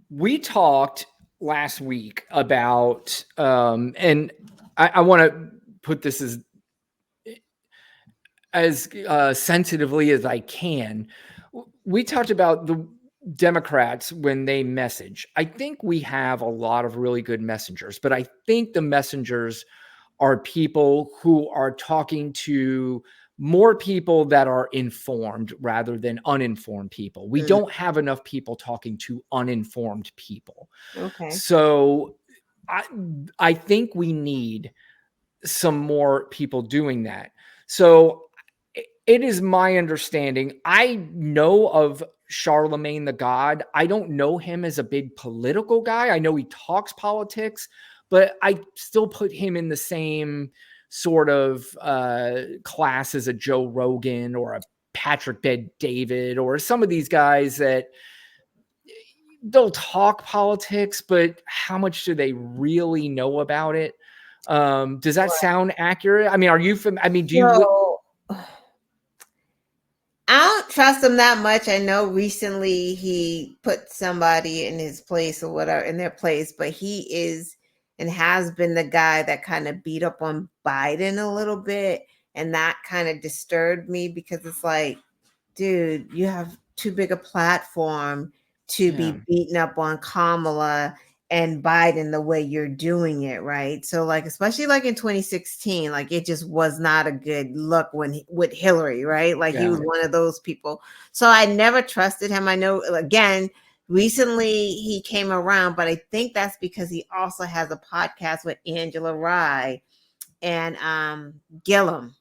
We talked last week about, and I want to put this as sensitively as I can. We talked about the Democrats when they message. I think we have a lot of really good messengers, but I think the messengers are people who are talking to more people that are informed rather than uninformed people. We don't have enough people talking to uninformed people. Okay. So I think we need some more people doing that. So it is my understanding. I know of Charlemagne the God. I don't know him as a big political guy. I know he talks politics, but I still put him in the same sort of class as a Joe Rogan or a Patrick Bet-David or some of these guys that they'll talk politics, but how much do they really know about it? Does that sound accurate? I mean, are you from? I mean, do you? So, I don't trust him that much. I know recently he put somebody in his place or whatever in their place, but he is and has been the guy that kind of beat up on Biden a little bit. And that kind of disturbed me because it's like, dude, you have too big a platform to be beating up on Kamala and Biden the way you're doing it, right? So like, especially like in 2016, like it just was not a good look with Hillary, right? Like he was one of those people. So I never trusted him. I know, again, recently he came around, but I think that's because he also has a podcast with Angela Rye and Gillum.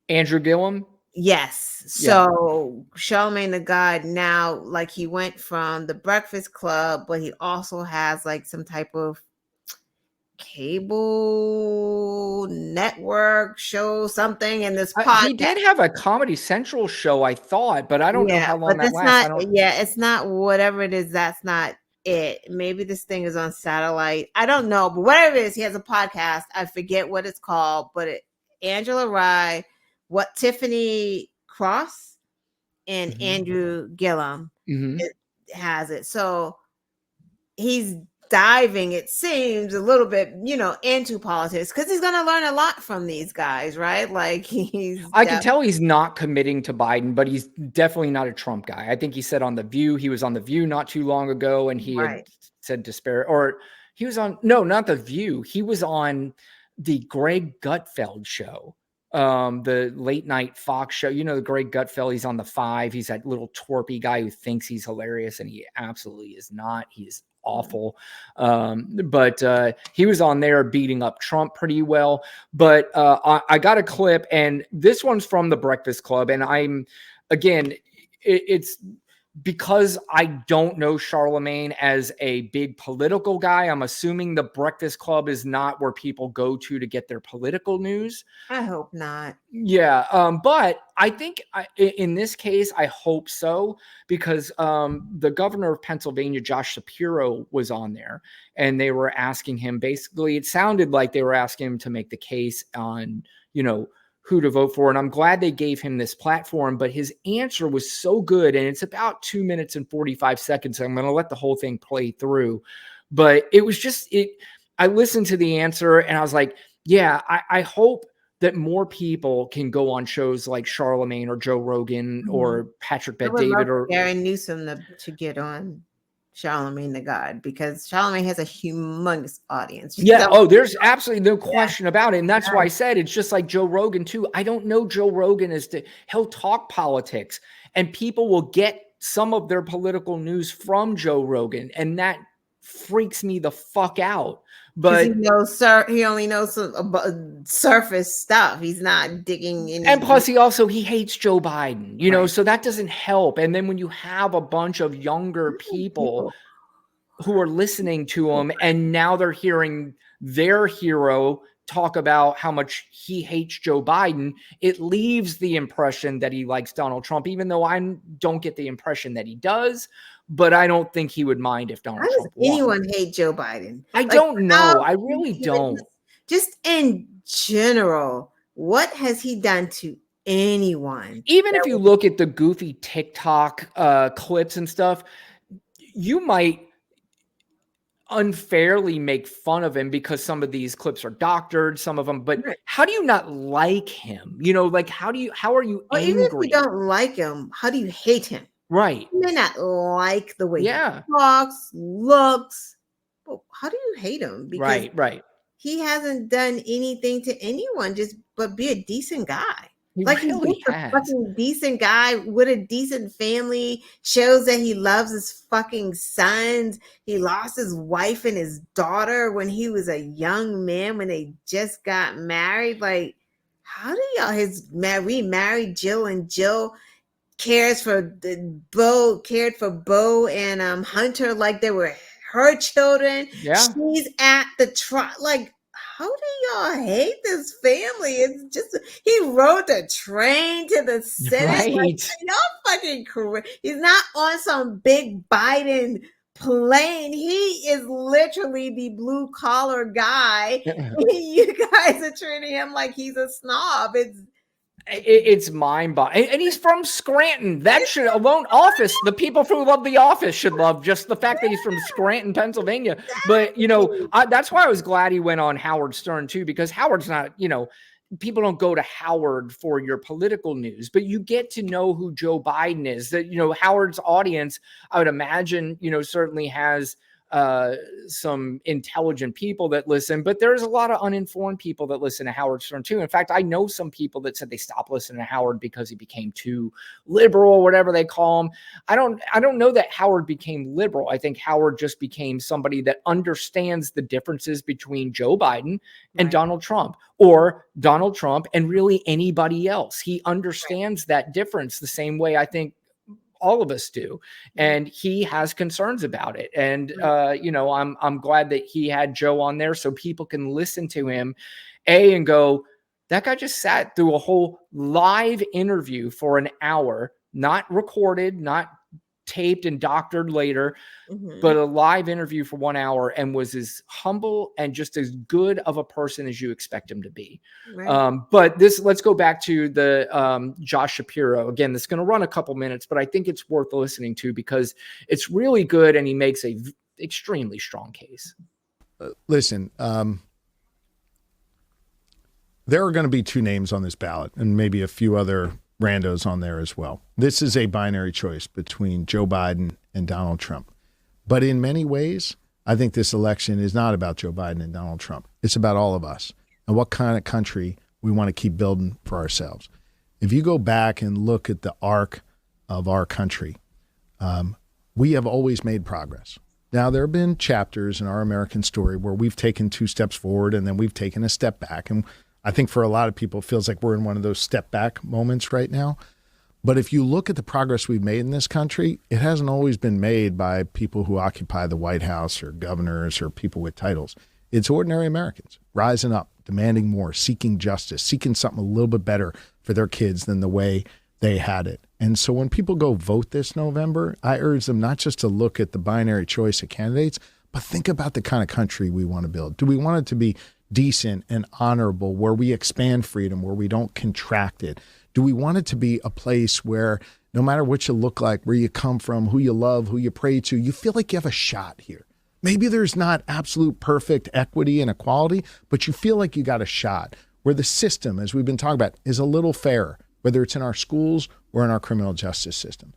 Andrew Gillum? Yes. So Charlemagne the God now, like he went from the Breakfast Club, but he also has like some type of cable network show, something in this podcast. He did have a Comedy Central show, I thought, but I don't know how long that lasts. It's not whatever it is. That's not it. Maybe this thing is on satellite. I don't know, but whatever it is, he has a podcast. I forget what it's called, but Angela Rye, Tiffany Cross, and Andrew Gillum has it. So he's diving, it seems, a little bit, into politics because he's going to learn a lot from these guys, right? Like I can tell he's not committing to Biden, but he's definitely not a Trump guy. I think he said on The View, he was on The View not too long ago, and he had said he was on, no, not The View. He was on the Greg Gutfeld show, the late night Fox show. You know, the Greg Gutfeld, he's on The Five. He's that little twerpy guy who thinks he's hilarious, and he absolutely is not. He is awful. But he was on there beating up Trump pretty well. But I got a clip, and this one's from the Breakfast Club. And it's because I don't know Charlemagne as a big political guy. I'm assuming the Breakfast Club is not where people go to get their political news. I hope not. Yeah. But I think in this case, I hope so, because the governor of Pennsylvania, Josh Shapiro, was on there, and they were asking him, basically, it sounded like they were asking him to make the case on, who to vote for. And I'm glad they gave him this platform, but his answer was so good. And it's about 2 minutes and 45 seconds. So I'm going to let the whole thing play through, but it was I listened to the answer and I was like, yeah, I hope that more people can go on shows like Charlemagne or Joe Rogan or Patrick Bet-David or Gary Newsom to get on Charlemagne the God, because Charlemagne has a humongous audience. Yeah. There's absolutely no question about it. And that's why I said it's just like Joe Rogan too. I don't know Joe Rogan he'll talk politics, and people will get some of their political news from Joe Rogan. And that freaks me the fuck out. But he only knows surface stuff. He's not digging in. And plus he hates Joe Biden, so that doesn't help. And then when you have a bunch of younger people who are listening to him, and now they're hearing their hero talk about how much he hates Joe Biden, it leaves the impression that he likes Donald Trump, even though I don't get the impression that he does. But I don't think he would mind if Donald Trump won. Anyone hate Joe Biden? I don't know. I really don't. Just in general, what has he done to anyone. Even if you look at the goofy TikTok clips and stuff, you might unfairly make fun of him because some of these clips are doctored, some of them, but how do you not like him? You know, like how are you Or even if you angry? don't like him, how do you hate him? Right. You may not like the way he Yeah. talks, looks, but how do you hate him? Because Right. he hasn't done anything to anyone, but be a decent guy. He Like he's really just a has. fucking decent guy with a decent family, shows that he loves his fucking sons. He lost his wife and his daughter when he was a young man, when they just got married. Like, how do y'all remarried Jill, and Jill cared for Bo and Hunter like they were her children. Yeah. She's at the trial. Like, how do y'all hate this family? It's just he rode the train to the Senate. Right. Like, y'all fucking correct. He's not on some big Biden plane. He is literally the blue collar guy. You guys are treating him like he's a snob. It's mind-boggling. And he's from Scranton. That should alone Office. The people who love The Office should love just the fact that he's from Scranton, Pennsylvania. But, you know, that's why I was glad he went on Howard Stern, too, because Howard's not, you know, people don't go to Howard for your political news, but you get to know who Joe Biden is. That, you know, Howard's audience, I would imagine, you know, certainly has some intelligent people that listen, but there's a lot of uninformed people that listen to Howard Stern too. In fact, I know some people that said they stopped listening to Howard because he became too liberal, whatever they call him. I don't know that Howard became liberal. I think Howard just became somebody that understands the differences between Joe Biden and Donald Trump, or Donald Trump and really anybody else. He understands that difference the same way I think all of us do, and he has concerns about it. And you know, I'm glad that he had Joe on there so people can listen to him and go, that guy just sat through a whole live interview for an hour, not recorded, not taped and doctored later, but a live interview for 1 hour, and was as humble and just as good of a person as you expect him to be. But let's go back to the Josh Shapiro. Again, this is going to run a couple minutes, but I think it's worth listening to because it's really good and he makes a extremely strong case. Listen, there are going to be two names on this ballot and maybe a few other randos on there as well. This is a binary choice between Joe Biden and Donald Trump. But in many ways, I think this election is not about Joe Biden and Donald Trump. It's about all of us and what kind of country we want to keep building for ourselves. If you go back and look at the arc of our country, we have always made progress. Now, there have been chapters in our American story where we've taken 2 steps forward and then we've taken a step back. And I think for a lot of people, it feels like we're in one of those step back moments right now. But if you look at the progress we've made in this country, it hasn't always been made by people who occupy the White House or governors or people with titles. It's ordinary Americans rising up, demanding more, seeking justice, seeking something a little bit better for their kids than the way they had it. And so when people go vote this November, I urge them not just to look at the binary choice of candidates, but think about the kind of country we want to build. Do we want it to be decent and honorable, where we expand freedom, where we don't contract it? Do we want it to be a place where no matter what you look like, where you come from, who you love, who you pray to, you feel like you have a shot here? Maybe there's not absolute perfect equity and equality, but you feel like you got a shot, where the system, as we've been talking about, is a little fairer, whether it's in our schools or in our criminal justice system.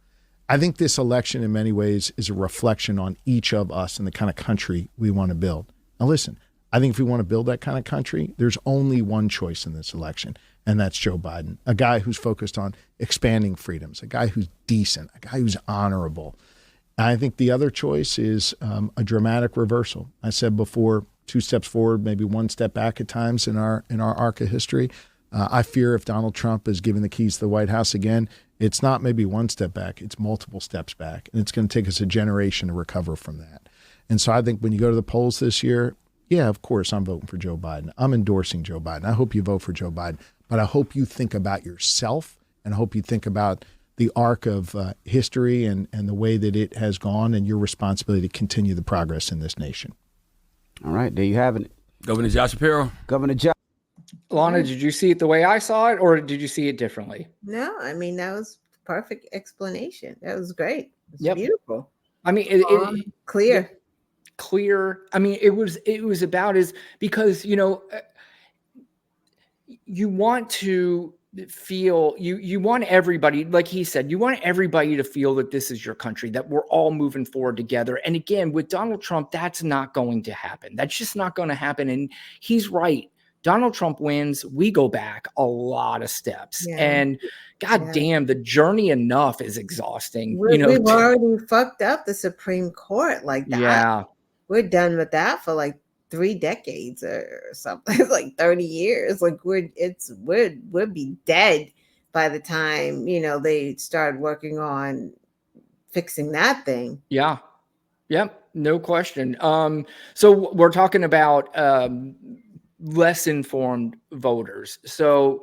I think this election in many ways is a reflection on each of us and the kind of country we want to build. Now listen, I think if we want to build that kind of country, there's only one choice in this election, and that's Joe Biden, a guy who's focused on expanding freedoms, a guy who's decent, a guy who's honorable. And I think the other choice is a dramatic reversal. I said before, 2 steps forward, maybe 1 step back at times in our arc of history. I fear if Donald Trump is given the keys to the White House again, it's not maybe 1 step back, it's multiple steps back. And it's going to take us a generation to recover from that. And so I think when you go to the polls this year, yeah, of course, I'm voting for Joe Biden. I'm endorsing Joe Biden. I hope you vote for Joe Biden. But I hope you think about yourself, and I hope you think about the arc of history and the way that it has gone, and your responsibility to continue the progress in this nation. All right, there you have it. Governor Josh Shapiro. Governor Josh. Lana, did you see it the way I saw it, or did you see it differently? No, I mean, that was perfect explanation. That was great. It's Yep. beautiful. I mean, Clear. Clear. I mean, it was about is because, you want to feel you want everybody, like he said, you want everybody to feel that this is your country, that we're all moving forward together. And again, with Donald Trump, that's not going to happen. That's just not going to happen. And he's right. Donald Trump wins, we go back a lot of steps. Yeah. And God damn, the journey enough is exhausting. We've already fucked up the Supreme Court like that. Yeah. We're done with that for like 3 decades or something, like 30 years. Like we'll be dead by the time, they start working on fixing that thing. Yeah. Yep. No question. So we're talking about less informed voters. So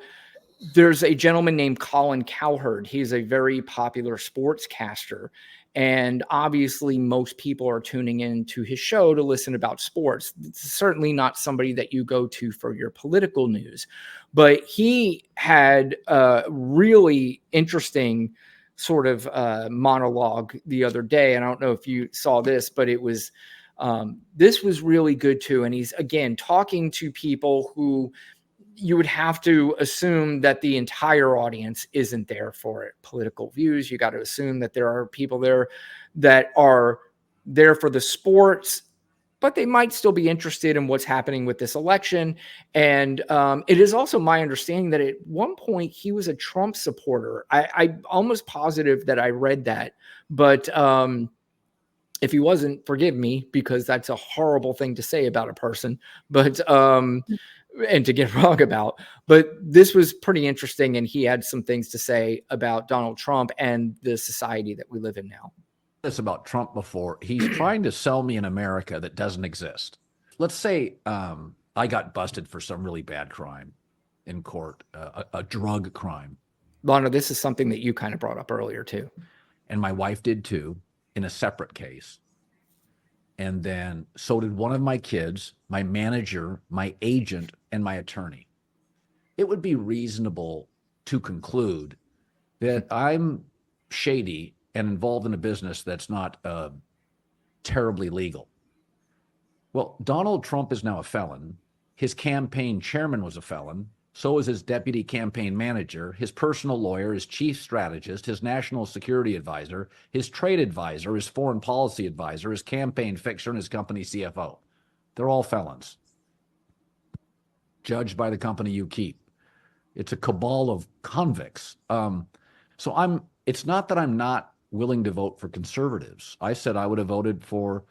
there's a gentleman named Colin Cowherd. He's a very popular sportscaster. And obviously, most people are tuning in to his show to listen about sports. It's certainly not somebody that you go to for your political news. But he had a really interesting sort of monologue the other day. And I don't know if you saw this, but it was this was really good too. And he's, again, talking to people who you would have to assume that the entire audience isn't there for it. Political views. You got to assume that there are people there that are there for the sports, but they might still be interested in what's happening with this election. And it is also my understanding that at one point he was a Trump supporter. I'm almost positive that I read that, but if he wasn't, forgive me, because that's a horrible thing to say about a person. But and to get wrong about, but this was pretty interesting. And he had some things to say about Donald Trump and the society that we live in now. This about Trump before. He's trying to sell me an America that doesn't exist. Let's say I got busted for some really bad crime in court, a drug crime. Lana, this is something that you kind of brought up earlier too. And my wife did too, in a separate case. And then so did one of my kids, my manager, my agent, and my attorney. It would be reasonable to conclude that I'm shady and involved in a business that's not terribly legal. Well, Donald Trump is now a felon. His campaign chairman was a felon. So is his deputy campaign manager, his personal lawyer, his chief strategist, his national security advisor, his trade advisor, his foreign policy advisor, his campaign fixer, and his company CFO. They're all felons, judged by the company you keep. It's a cabal of convicts. So it's not that I'm not willing to vote for conservatives. I said I would have voted for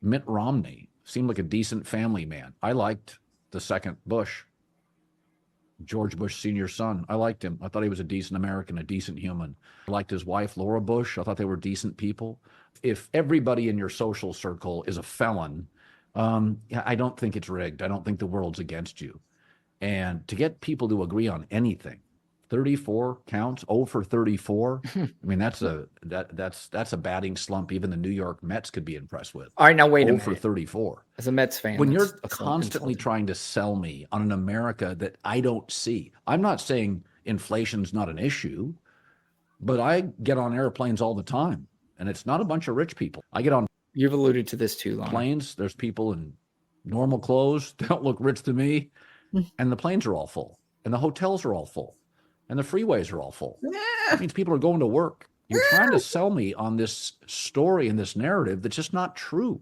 Mitt Romney. Seemed like a decent family man. I liked the second Bush. George Bush Sr.'s son. I liked him. I thought he was a decent American, a decent human. I liked his wife, Laura Bush. I thought they were decent people. If everybody in your social circle is a felon, I don't think it's rigged. I don't think the world's against you. And to get people to agree on anything, 34 counts, 0 for 34. I mean, that's a batting slump even the New York Mets could be impressed with. All right, now wait a 0 minute. for 34. As a Mets fan, When you're constantly trying to sell me on an America that I don't see, I'm not saying inflation's not an issue, but I get on airplanes all the time, and it's not a bunch of rich people. I get on You've alluded to this too, Lana. planes. There's people in normal clothes. They don't look rich to me, and the planes are all full, and the hotels are all full, and the freeways are all full. That means people are going to work. You're trying to sell me on this story and this narrative that's just not true.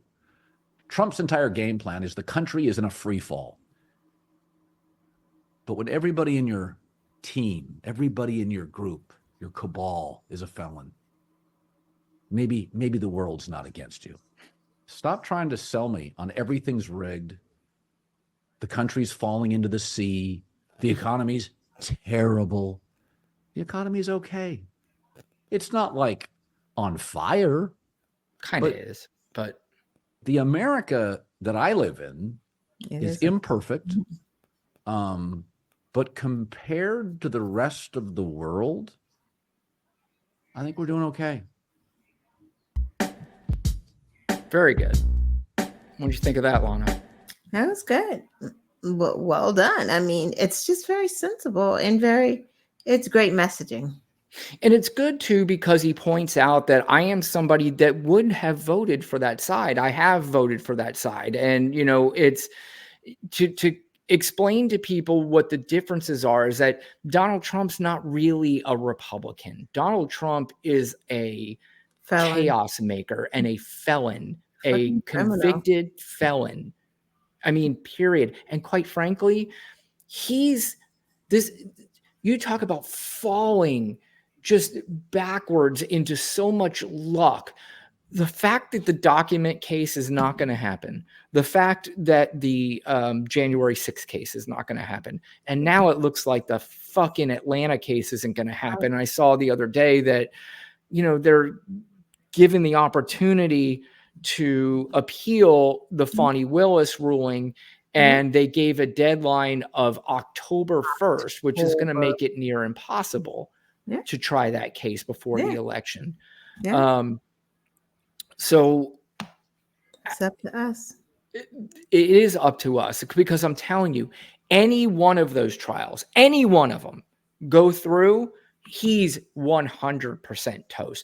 Trump's entire game plan is the country is in a free fall. But when everybody in your team, everybody in your group, your cabal is a felon, maybe the world's not against you. Stop trying to sell me on everything's rigged. The country's falling into the sea. The economy's terrible. The economy's okay. It's not like on fire. Kind of is, but the America that I live in is imperfect. But compared to the rest of the world, I think we're doing okay. Very good. What did you think of that, Lana? That was good. well done. I mean, it's just very sensible and it's great messaging. And it's good too, because he points out that I am somebody that would have voted for that side. I have voted for that side. And, it's to explain to people what the differences are, is that Donald Trump's not really a Republican. Donald Trump is a Felon. chaos maker and a felon, a Fucking criminal. convicted felon. I mean, period. And quite frankly, you talk about falling just backwards into so much luck. The fact that the document case is not going to happen, the fact that the January 6th case is not going to happen, and now it looks like the fucking Atlanta case isn't going to happen. I saw the other day that, they're given the opportunity to appeal the Fonnie Willis ruling, and they gave a deadline of October 1st, which is going to make it near impossible to try that case before the election. So it's up to us. It is up to us, because I'm telling you, any one of those trials, any one of them go through, he's 100% toast.